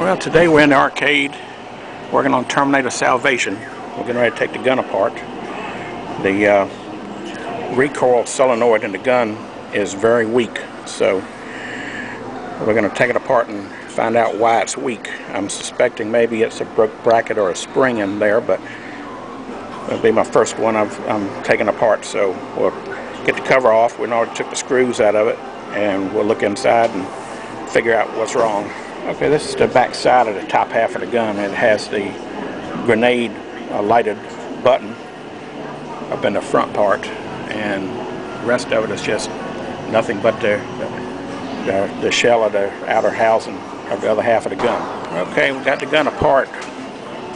Well, today we're in the arcade working on Terminator Salvation. We're getting ready to take the gun apart. The recoil solenoid in the gun is very weak, so we're going to take it apart and find out why it's weak. I'm suspecting maybe it's a broke bracket or a spring in there, but it'll be my first one I'm taking apart. So we'll get the cover off. We already took the screws out of it, and we'll look inside and figure out what's wrong. Okay, this is the back side of the top half of the gun. It has the grenade lighted button up in the front part, and the rest of it is just nothing but the shell of the outer housing of the other half of the gun. Okay, we got the gun apart,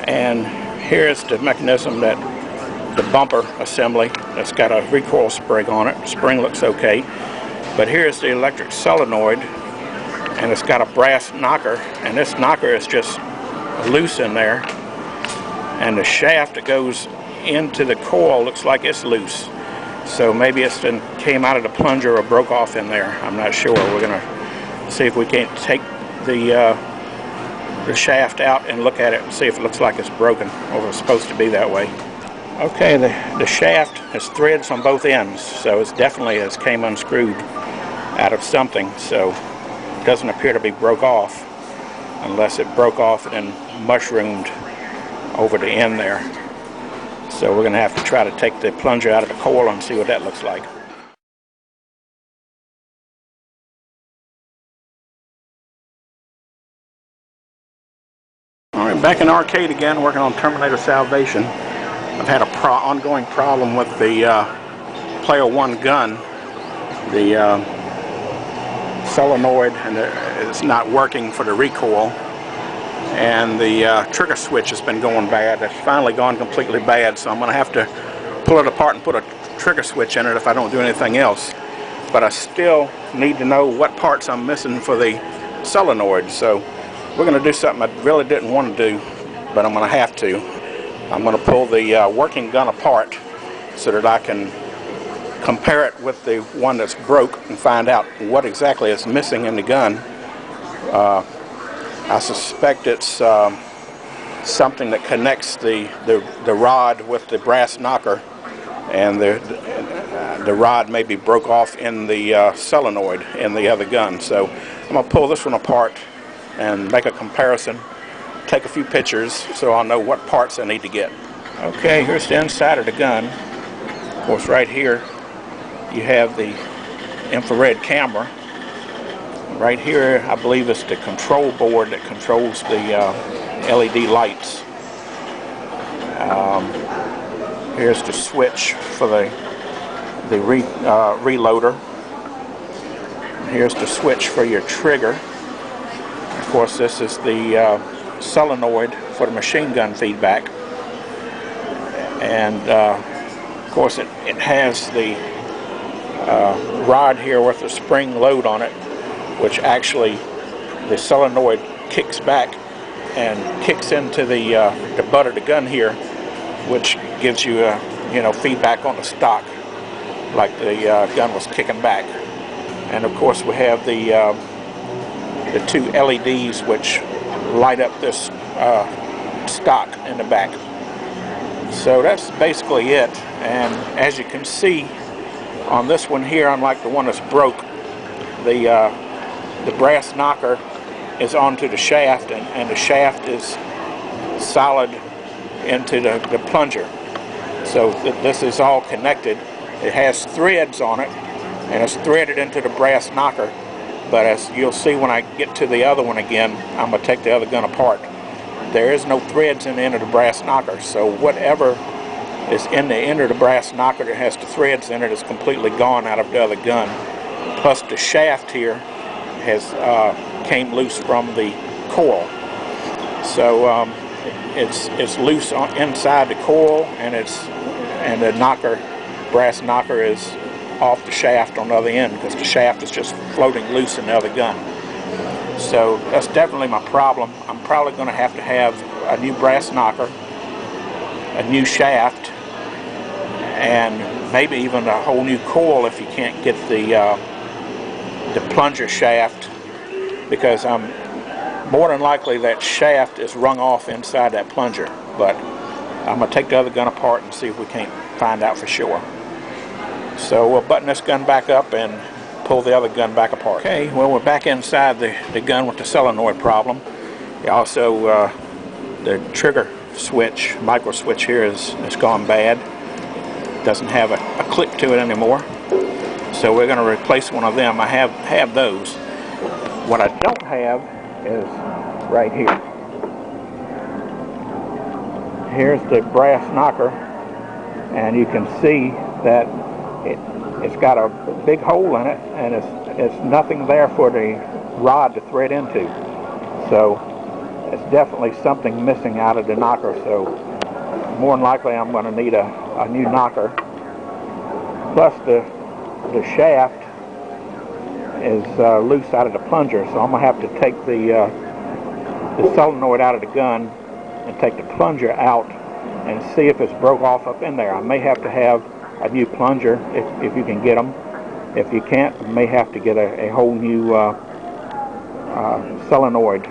and here's the mechanism, that the bumper assembly that's got a recoil spring on it. The spring looks okay, but here's the electric solenoid, and it's got a brass knocker, and this knocker is just loose in there, and the shaft that goes into the coil looks like it's loose, so maybe it's came out of the plunger or broke off in there. I'm not sure. We're gonna see if we can't take the shaft out and look at it and see if it looks like it's broken, or it's supposed to be that way. Okay, the shaft has threads on both ends, so it definitely came unscrewed out of something, so doesn't appear to be broke off, unless it broke off and then mushroomed over the end there. So we're going to have to try to take the plunger out of the coil and see what that looks like. Alright, back in the arcade again, working on Terminator Salvation. I've had an ongoing problem with the Player 1 gun. The solenoid, and it's not working for the recoil, and the trigger switch has been going bad. It's finally gone completely bad, so I'm going to have to pull it apart and put a trigger switch in it if I don't do anything else. But I still need to know what parts I'm missing for the solenoid, so we're going to do something I really didn't want to do, but I'm going to have to. I'm going to pull the working gun apart so that I can compare it with the one that's broke and find out what exactly is missing in the gun. I suspect it's something that connects the rod with the brass knocker, and the rod may be broke off in the solenoid in the other gun. So I'm going to pull this one apart and make a comparison, take a few pictures so I'll know what parts I need to get. Okay, here's the inside of the gun. Of course, right here you have the infrared camera. Right here, I believe it's the control board that controls the LED lights. Here's the switch for the reloader. Here's the switch for your trigger. Of course, this is the solenoid for the machine gun feedback. And of course, it has the rod here with a spring load on it, which actually the solenoid kicks back and kicks into the butt of the gun here, which gives you feedback on the stock, like the gun was kicking back. And of course, we have the two LEDs which light up this stock in the back. So that's basically it. And as you can see on this one here, unlike the one that's broke, the brass knocker is onto the shaft, and the shaft is solid into the plunger. So this is all connected. It has threads on it, and it's threaded into the brass knocker. But as you'll see when I get to the other one again, I'm going to take the other gun apart. There is no threads in the end of the brass knocker, so whatever is in the end of the brass knocker that has the threads in it is completely gone out of the other gun. Plus the shaft here came loose from the coil, so it's loose inside the coil, and the knocker, brass knocker, is off the shaft on the other end, because the shaft is just floating loose in the other gun. So that's definitely my problem. I'm probably going to have a new brass knocker, a new shaft, and maybe even a whole new coil if you can't get the plunger shaft, because I'm more than likely that shaft is wrung off inside that plunger, but I'm going to take the other gun apart and see if we can't find out for sure. So we'll button this gun back up and pull the other gun back apart. Okay, well, we're back inside the gun with the solenoid problem. Also, the trigger switch, micro switch here is gone bad. Doesn't have a click to it anymore. So we're going to replace one of them. I have those. What I don't have is right here. Here's the brass knocker, and you can see that it's got a big hole in it, and it's nothing there for the rod to thread into. So it's definitely something missing out of the knocker. So more than likely I'm going to need a new knocker. Plus the shaft is loose out of the plunger, so I'm going to have to take the solenoid out of the gun and take the plunger out and see if it's broke off up in there. I may have to have a new plunger if you can get them. If you can't, you may have to get a whole new solenoid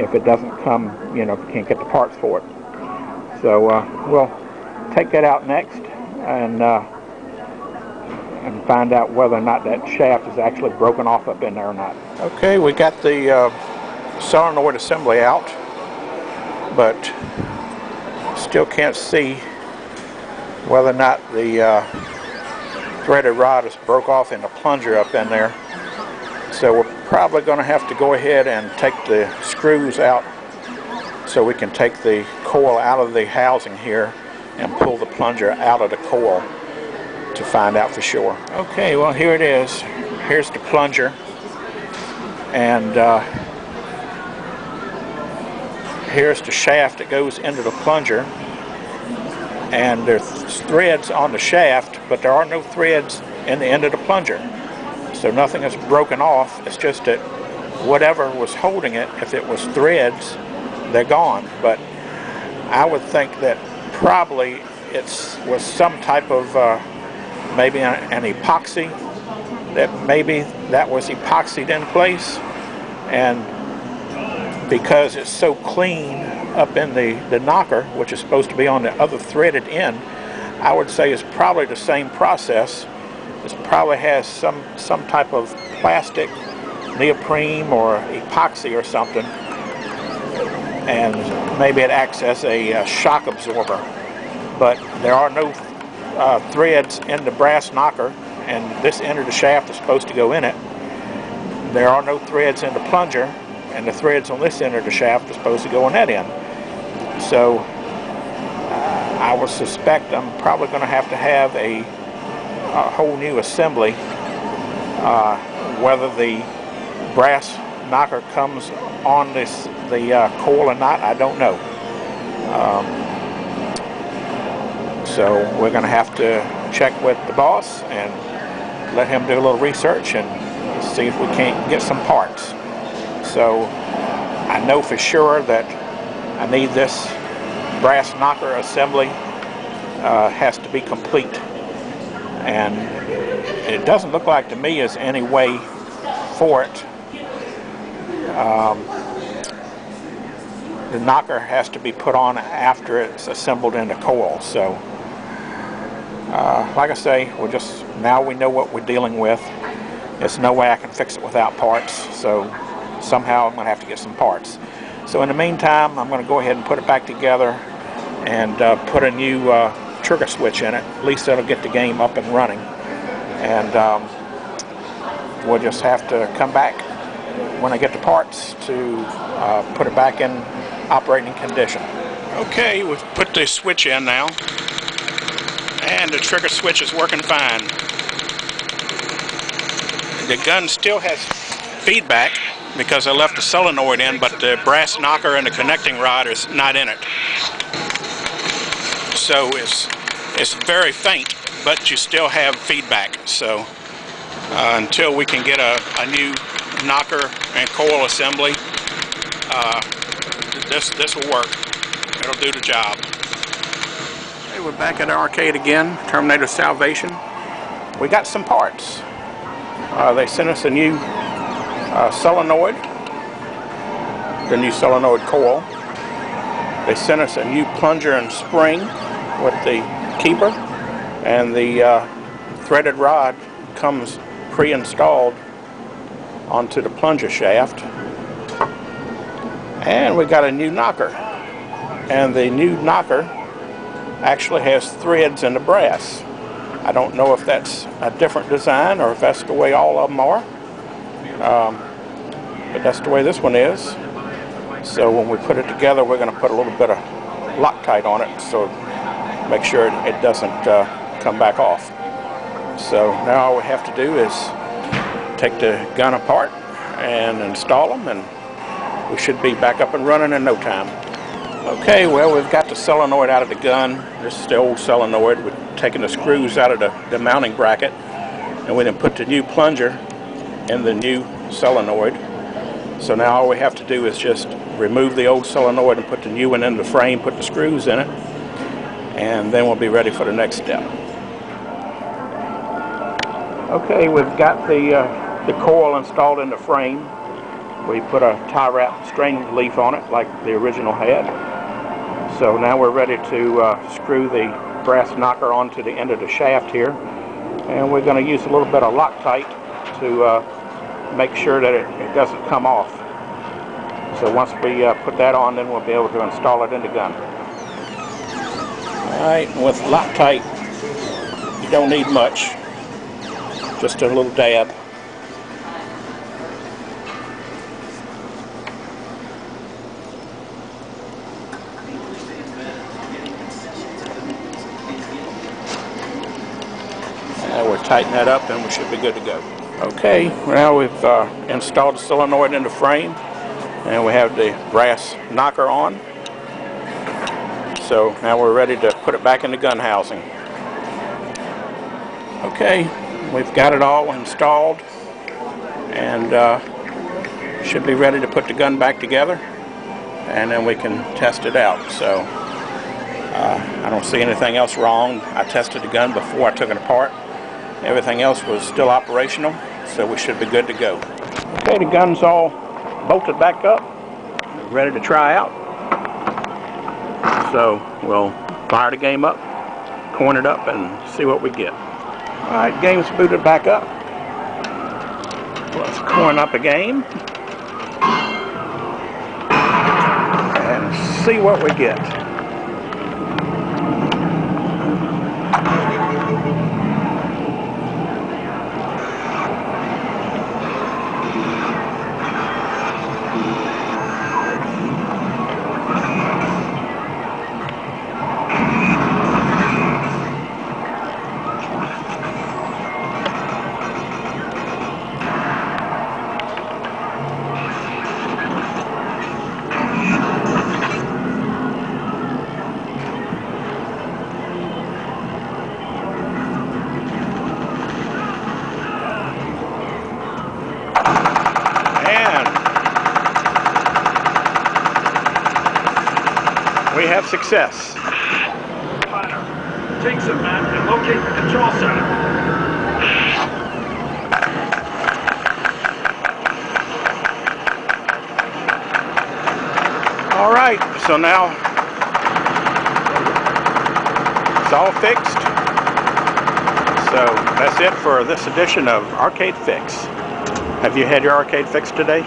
if it doesn't come, if you can't get the parts for it. So we'll take that out next and find out whether or not that shaft is actually broken off up in there or not. Okay, we got the solenoid assembly out, but still can't see whether or not the threaded rod is broke off in the plunger up in there. So we're probably going to have to go ahead and take the screws out so we can take the coil out of the housing here and pull the plunger out of the coil to find out for sure. Okay, well, here it is. Here's the plunger, and here's the shaft that goes into the plunger, and there's threads on the shaft, but there are no threads in the end of the plunger. So nothing is broken off. It's just that whatever was holding it, if it was threads, they're gone. But I would think that probably it was some type of maybe an epoxy, that maybe that was epoxied in place, and because it's so clean up in the knocker, which is supposed to be on the other threaded end, I would say it's probably the same process. It probably has some type of plastic, neoprene or epoxy or something, and maybe it acts as a shock absorber. But there are no threads in the brass knocker, and this end of the shaft is supposed to go in it. There are no threads in the plunger, and the threads on this end of the shaft are supposed to go on that end. So I would suspect I'm probably going to have a whole new assembly. Whether the brass knocker comes on the coil or not, I don't know. So we're going to have to check with the boss and let him do a little research and see if we can't get some parts. So I know for sure that I need this brass knocker assembly has to be complete, and it doesn't look like to me there's any way for it. The knocker has to be put on after it's assembled in the coil. So like I say, now we know what we're dealing with. There's no way I can fix it without parts, so somehow I'm going to have to get some parts. So in the meantime, I'm going to go ahead and put it back together and put a new trigger switch in it. At least that'll get the game up and running. And we'll just have to come back when I get the parts to put it back in operating condition. Okay, we've put the switch in now, and the trigger switch is working fine. The gun still has feedback because I left the solenoid in, but the brass knocker and the connecting rod is not in it. So it's very faint, but you still have feedback. So until we can get a new knocker and coil assembly, this will work. It'll do the job. Okay, we're back at the arcade again, Terminator Salvation. We got some parts. They sent us a new solenoid, the new solenoid coil. They sent us a new plunger and spring with the keeper, and the threaded rod comes pre-installed onto the plunger shaft. And we got a new knocker, and the new knocker actually has threads in the brass. I don't know if that's a different design or if that's the way all of them are, but that's the way this one is. So when we put it together, we're going to put a little bit of Loctite on it, so make sure it doesn't come back off. So now all we have to do is take the gun apart and install them, and we should be back up and running in no time. Okay, well, we've got the solenoid out of the gun. This is the old solenoid. We're taking the screws out of the mounting bracket, and we then put the new plunger in the new solenoid. So now all we have to do is just remove the old solenoid and put the new one in the frame, put the screws in it, and then we'll be ready for the next step. Okay, we've got the coil installed in the frame. We put a tie wrap string leaf on it like the original had. So now we're ready to screw the brass knocker onto the end of the shaft here, and we're going to use a little bit of Loctite to make sure that it doesn't come off. So once we put that on, then we'll be able to install it in the gun. Alright, with Loctite you don't need much, just a little dab. We'll tighten that up and we should be good to go. Okay, now we've installed the solenoid in the frame, and we have the brass knocker on. So now we're ready to put it back in the gun housing. Okay, we've got it all installed, and should be ready to put the gun back together, and then we can test it out. So I don't see anything else wrong. I tested the gun before I took it apart. Everything else was still operational, so we should be good to go. Okay, the gun's all bolted back up, ready to try out. So we'll fire the game up, coin it up, and see what we get. Alright, game's booted back up. Let's coin up a game and see what we get. We have success. Take some man and locate the control center. All right, so now it's all fixed. So that's it for this edition of Arcade Fix. Have you had your arcade fix today?